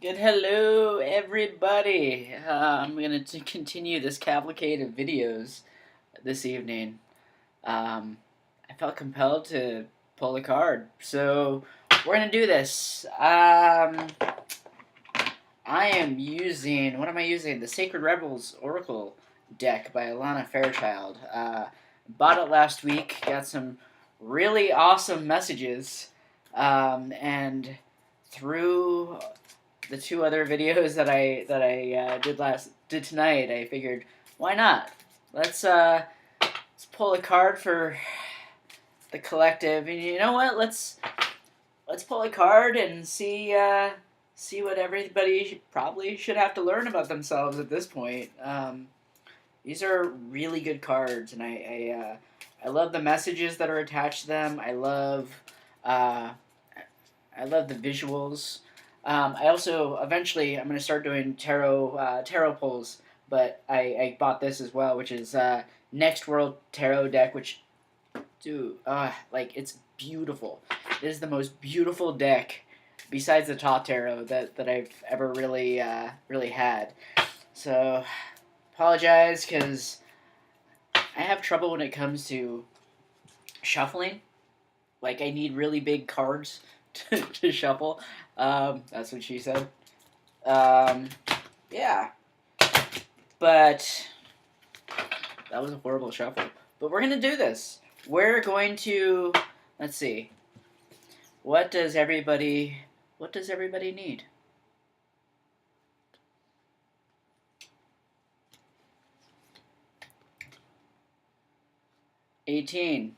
Good hello, everybody. I'm going to continue this cavalcade of videos this evening. I felt compelled to pull a card, so we're going to do this. I am using, what am I using? The Sacred Rebels Oracle deck by Alana Fairchild. Bought it last week, got some really awesome messages, and through the two other videos that I did tonight, I figured, why not? Let's pull a card for the collective, and you know what? Let's pull a card and see what everybody probably should have to learn about themselves at this point. These are really good cards, and I love the messages that are attached to them. Uh, I love the visuals. I also eventually I'm gonna start doing tarot pulls, but I bought this as well, which is Next World Tarot deck, which dude, like it's beautiful. It is the most beautiful deck besides the top tarot that I've ever really had. So apologize because I have trouble when it comes to shuffling. Like I need really big cards to shuffle. That's what she said. Um, yeah, but that was a horrible shuffle. But we're gonna do this. We're going to let's see. What does everybody need? $18.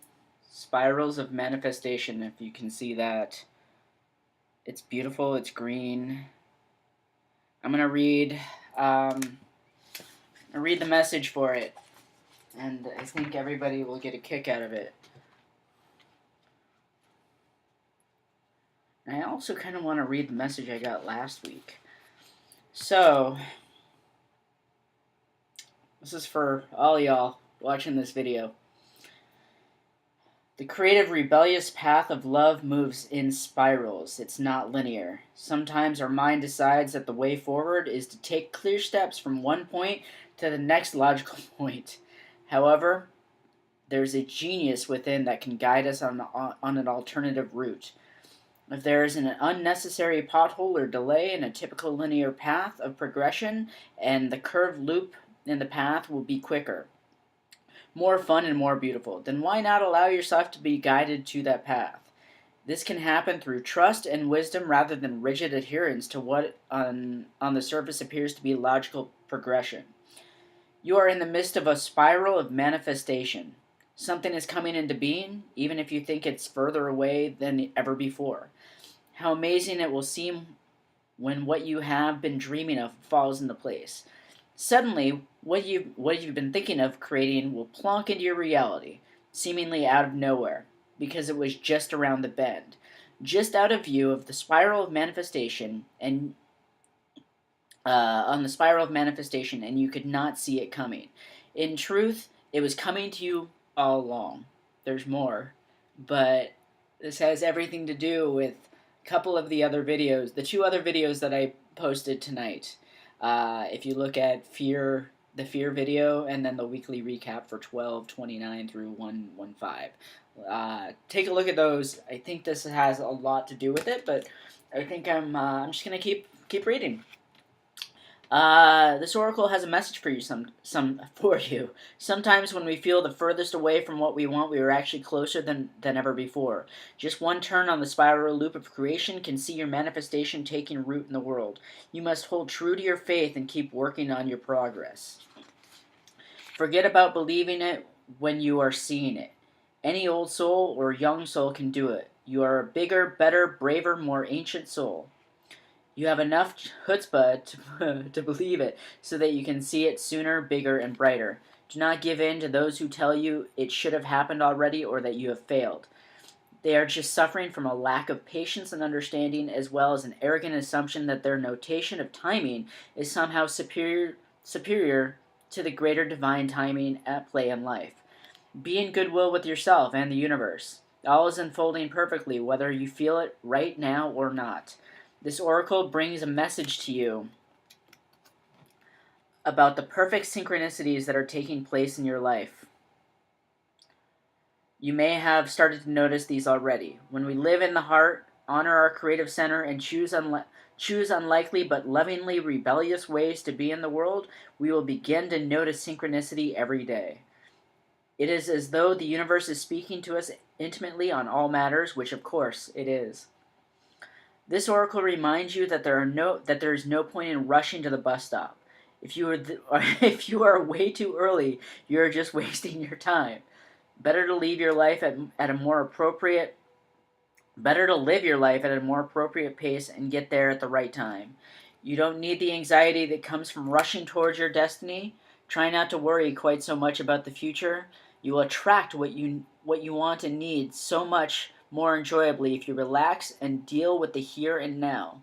Spirals of Manifestation, if you can see that. It's beautiful, it's green. I'm gonna read the message for it, and I think everybody will get a kick out of it. And I also kind of want to read the message I got last week. So, this is for all y'all watching this video. The creative, rebellious path of love moves in spirals. It's not linear. Sometimes our mind decides that the way forward is to take clear steps from one point to the next logical point. However, there's a genius within that can guide us on an alternative route. If there is an unnecessary pothole or delay in a typical linear path of progression, and the curved loop in the path will be quicker, more fun, and more beautiful, then why not allow yourself to be guided to that path? This can happen through trust and wisdom rather than rigid adherence to what on the surface appears to be logical progression. You are in the midst of a spiral of manifestation. Something is coming into being, even if you think it's further away than ever before. How amazing it will seem when what you have been dreaming of falls into place. Suddenly, what you've been thinking of creating will plonk into your reality, seemingly out of nowhere, because it was just around the bend, just out of view of the spiral of manifestation, and on the spiral of manifestation, and you could not see it coming. In truth, it was coming to you all along. There's more, but this has everything to do with a couple of the other videos, the two other videos that I posted tonight. If you look at the fear video, and then the weekly recap for 12/29 through 1/15. Take a look at those. I think this has a lot to do with it, but I think I'm just gonna keep reading. This oracle has a message for you. For you. Sometimes when we feel the furthest away from what we want, we are actually closer than ever before. Just one turn on the spiral loop of creation can see your manifestation taking root in the world. You must hold true to your faith and keep working on your progress. Forget about believing it when you are seeing it. Any old soul or young soul can do it. You are a bigger, better, braver, more ancient soul. You have enough chutzpah to believe it so that you can see it sooner, bigger, and brighter. Do not give in to those who tell you it should have happened already or that you have failed. They are just suffering from a lack of patience and understanding, as well as an arrogant assumption that their notation of timing is somehow superior to the greater divine timing at play in life. Be in goodwill with yourself and the universe. All is unfolding perfectly, whether you feel it right now or not. This oracle brings a message to you about the perfect synchronicities that are taking place in your life. You may have started to notice these already. When we live in the heart, honor our creative center, and choose unlikely but lovingly rebellious ways to be in the world, we will begin to notice synchronicity every day. It is as though the universe is speaking to us intimately on all matters, which of course it is. This oracle reminds you that there is no point in rushing to the bus stop. If you are way too early, you are just wasting your time. Better to live your life at a more appropriate pace and get there at the right time. You don't need the anxiety that comes from rushing towards your destiny. Try not to worry quite so much about the future. You will attract what you want and need so much more enjoyably if you relax and deal with the here and now.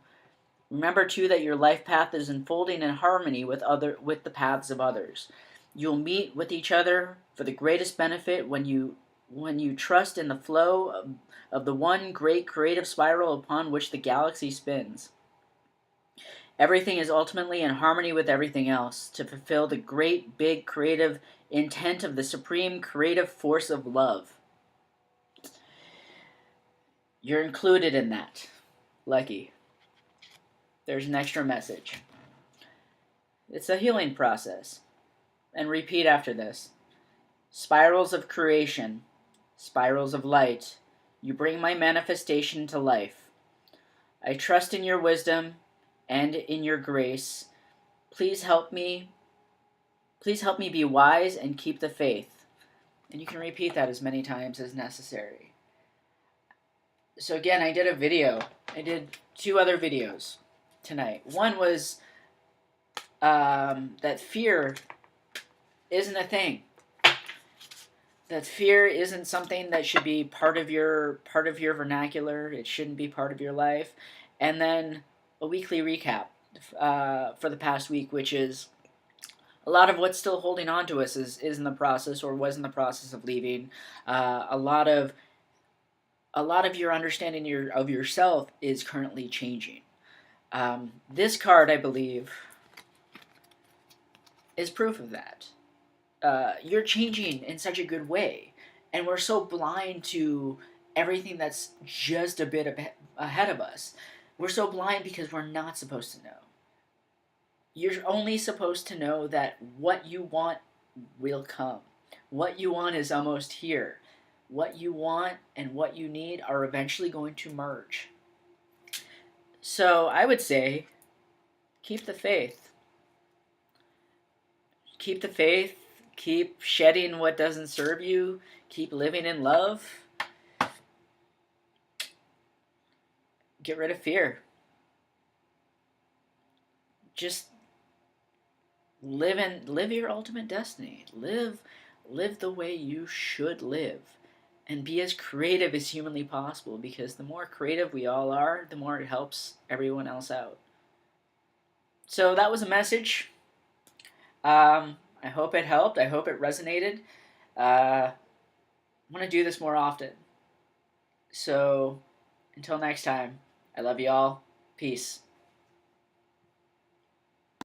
Remember too that your life path is unfolding in harmony with the paths of others. You'll meet with each other for the greatest benefit when you trust in the flow of the one great creative spiral upon which the galaxy spins. Everything is ultimately in harmony with everything else to fulfill the great big creative intent of the supreme creative force of love. You're included in that. Lucky. There's an extra message. It's a healing process. And repeat after this. Spirals of creation, spirals of light, you bring my manifestation to life. I trust in your wisdom and in your grace. Please help me be wise and keep the faith. And you can repeat that as many times as necessary. So again, I did 2 other videos tonight. One was that fear isn't a thing. That fear isn't something that should be part of your vernacular. It shouldn't be part of your life. And then a weekly recap for the past week, which is a lot of what's still holding on to us is in the process or was in the process of leaving. A lot of your understanding of yourself is currently changing. This card, I believe, is proof of that. You're changing in such a good way, and we're so blind to everything that's just a bit ahead of us. We're so blind because we're not supposed to know. You're only supposed to know that what you want will come. What you want is almost here. What you want and what you need are eventually going to merge. So I would say, keep the faith. Keep the faith. Keep shedding what doesn't serve you. Keep living in love. Get rid of fear. Just live your ultimate destiny. Live the way you should live. And be as creative as humanly possible, because the more creative we all are, the more it helps everyone else out. So that was a message. I hope it helped. I hope it resonated. I want to do this more often. So until next time, I love you all. Peace.